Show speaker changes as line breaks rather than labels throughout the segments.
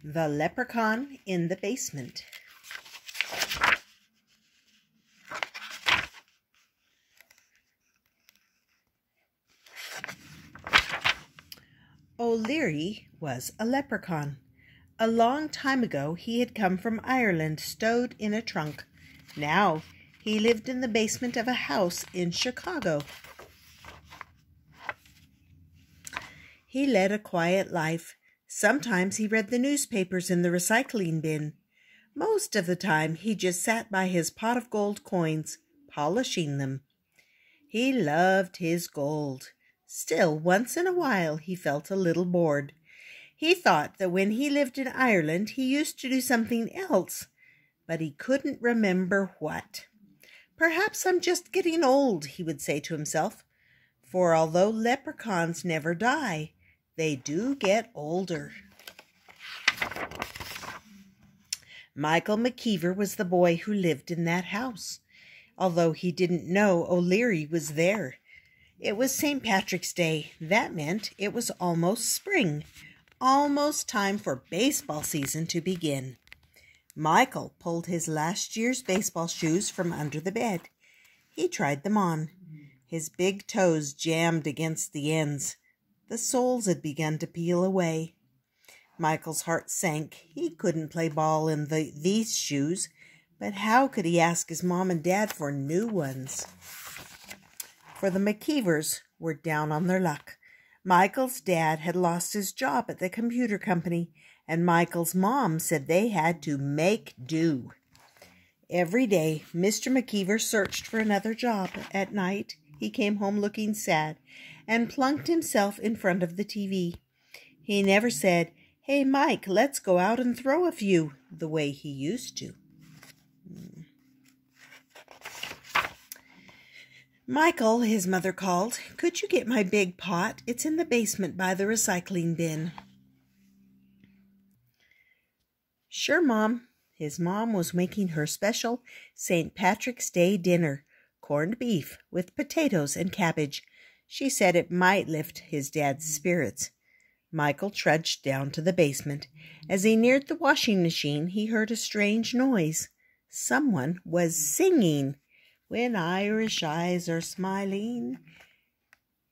The Leprechaun in the Basement. O'Leary was a leprechaun. A long time ago he had come from Ireland stowed in a trunk. Now he lived in the basement of a house in Chicago. He led a quiet life. Sometimes he read the newspapers in the recycling bin. Most of the time he just sat by his pot of gold coins, polishing them. He loved his gold. Still, once in a while he felt a little bored. He thought that when he lived in Ireland he used to do something else, but he couldn't remember what. "Perhaps I'm just getting old," he would say to himself, for although leprechauns never die, they do get older. Michael McKeever was the boy who lived in that house, although he didn't know O'Leary was there. It was St. Patrick's Day. That meant it was almost spring, almost time for baseball season to begin. Michael pulled his last year's baseball shoes from under the bed. He tried them on. His big toes jammed against the ends. The soles had begun to peel away. Michael's heart sank. He couldn't play ball in these shoes, but how could he ask his mom and dad for new ones? For the McKeevers were down on their luck. Michael's dad had lost his job at the computer company, and Michael's mom said they had to make do. Every day, Mr. McKeever searched for another job. At night, he came home looking sad and plunked himself in front of the TV. He never said, "Hey, Mike, let's go out and throw a few," the way he used to. "Michael," his mother called, "could you get my big pot? It's in the basement by the recycling bin." "Sure, Mom." His mom was making her special St. Patrick's Day dinner, corned beef with potatoes and cabbage. She said it might lift his dad's spirits. Michael trudged down to the basement. As he neared the washing machine, he heard a strange noise. Someone was singing. "When Irish eyes are smiling,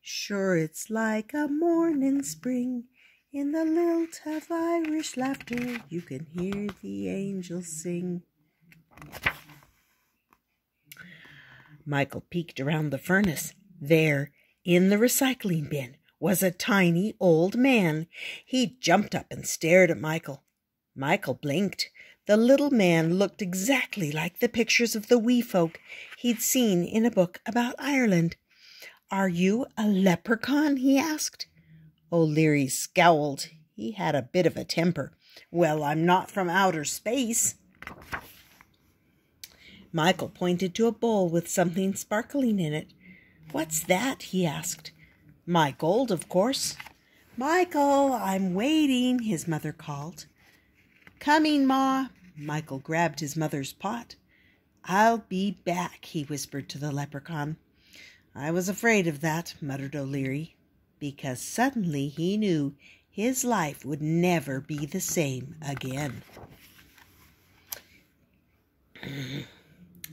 sure it's like a morning spring. In the lilt of Irish laughter, you can hear the angels sing." Michael peeked around the furnace. There, in the recycling bin, was a tiny old man. He jumped up and stared at Michael. Michael blinked. The little man looked exactly like the pictures of the wee folk he'd seen in a book about Ireland. "Are you a leprechaun?" he asked. O'Leary scowled. He had a bit of a temper. "Well, I'm not from outer space." Michael pointed to a bowl with something sparkling in it. "What's that?" he asked. "My gold, of course." "Michael, I'm waiting," his mother called. "Coming, Ma." Michael grabbed his mother's pot. "I'll be back," he whispered to the leprechaun. "I was afraid of that," muttered O'Leary, because suddenly he knew his life would never be the same again.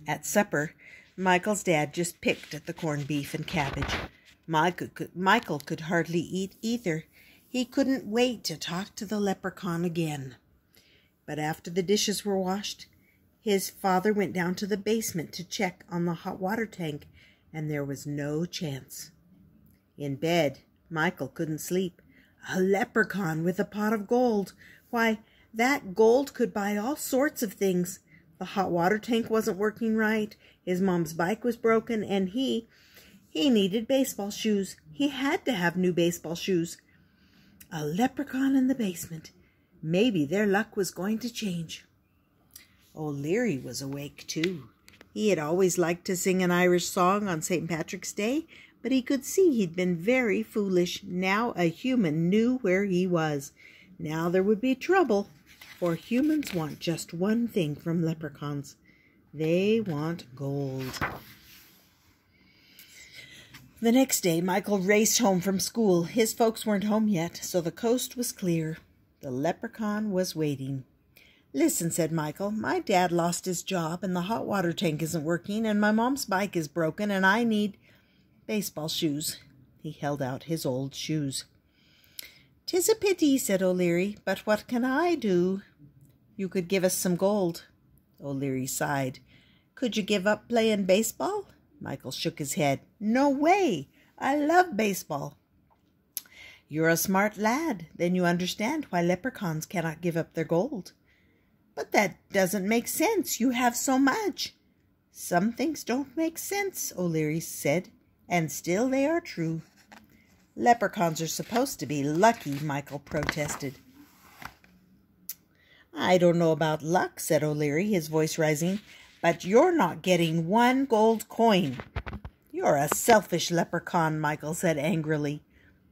At supper, Michael's dad just picked at the corned beef and cabbage. Michael could hardly eat either. He couldn't wait to talk to the leprechaun again. But after the dishes were washed, his father went down to the basement to check on the hot water tank, and there was no chance. In bed, Michael couldn't sleep. A leprechaun with a pot of gold. Why, that gold could buy all sorts of things. The hot water tank wasn't working right. His mom's bike was broken, and he needed baseball shoes. He had to have new baseball shoes. A leprechaun in the basement. Maybe their luck was going to change. O'Leary was awake, too. He had always liked to sing an Irish song on St. Patrick's Day, but he could see he'd been very foolish. Now a human knew where he was. Now there would be trouble, for humans want just one thing from leprechauns. They want gold. The next day, Michael raced home from school. His folks weren't home yet, so the coast was clear. The leprechaun was waiting. "Listen," said Michael, "my dad lost his job and the hot water tank isn't working and my mom's bike is broken and I need baseball shoes." He held out his old shoes. "'Tis a pity," said O'Leary, "but what can I do?" "You could give us some gold." O'Leary sighed. "Could you give up playing baseball?" Michael shook his head. "No way. I love baseball." "You're a smart lad. Then you understand why leprechauns cannot give up their gold." "But that doesn't make sense. You have so much." "Some things don't make sense," O'Leary said, "and still they are true." "Leprechauns are supposed to be lucky," Michael protested. "I don't know about luck," said O'Leary, his voice rising, "but you're not getting one gold coin." "You're a selfish leprechaun," Michael said angrily.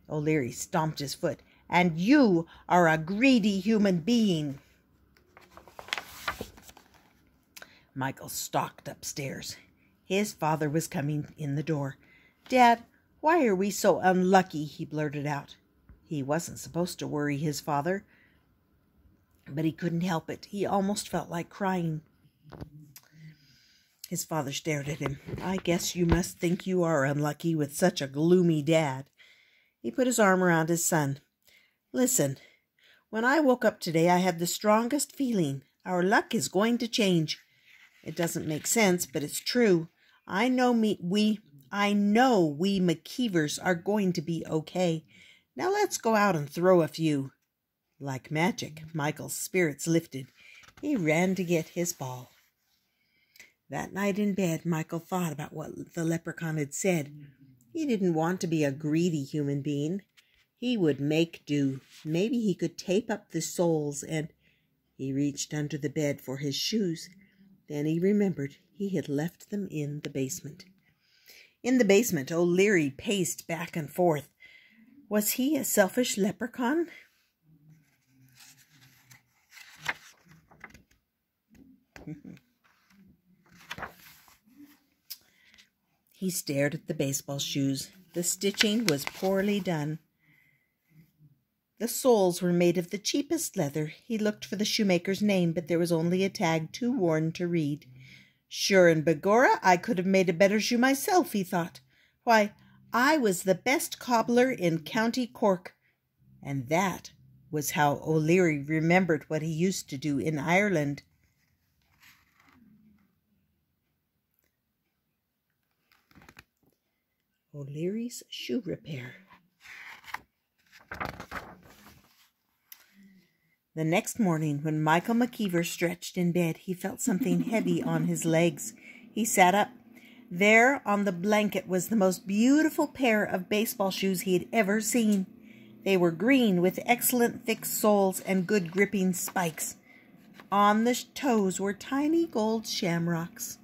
O'Leary stomped his foot. "And you are a greedy human being." Michael stalked upstairs. His father was coming in the door. "Dad, why are we so unlucky?" he blurted out. He wasn't supposed to worry his father, but he couldn't help it. He almost felt like crying. His father stared at him. "I guess you must think you are unlucky with such a gloomy dad." He put his arm around his son. "Listen, when I woke up today, I had the strongest feeling. Our luck is going to change. It doesn't make sense, but it's true. I know we McKeevers are going to be okay. Now let's go out and throw a few." Like magic, Michael's spirits lifted. He ran to get his ball. That night in bed, Michael thought about what the leprechaun had said. He didn't want to be a greedy human being. He would make do. Maybe he could tape up the soles, and he reached under the bed for his shoes. Then he remembered he had left them in the basement. In the basement, O'Leary paced back and forth. Was he a selfish leprechaun? He stared at the baseball shoes. The stitching was poorly done. The soles were made of the cheapest leather. He looked for the shoemaker's name, but there was only a tag too worn to read. "Sure and begorra, I could have made a better shoe myself," he thought. "Why, I was the best cobbler in County Cork." And that was how O'Leary remembered what he used to do in Ireland. O'Leary's shoe repair. The next morning, when Michael McKeever stretched in bed, he felt something heavy on his legs. He sat up. There on the blanket was the most beautiful pair of baseball shoes he had ever seen. They were green with excellent thick soles and good gripping spikes. On the toes were tiny gold shamrocks.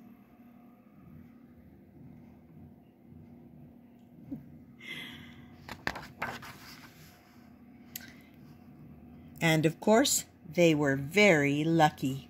And of course, they were very lucky.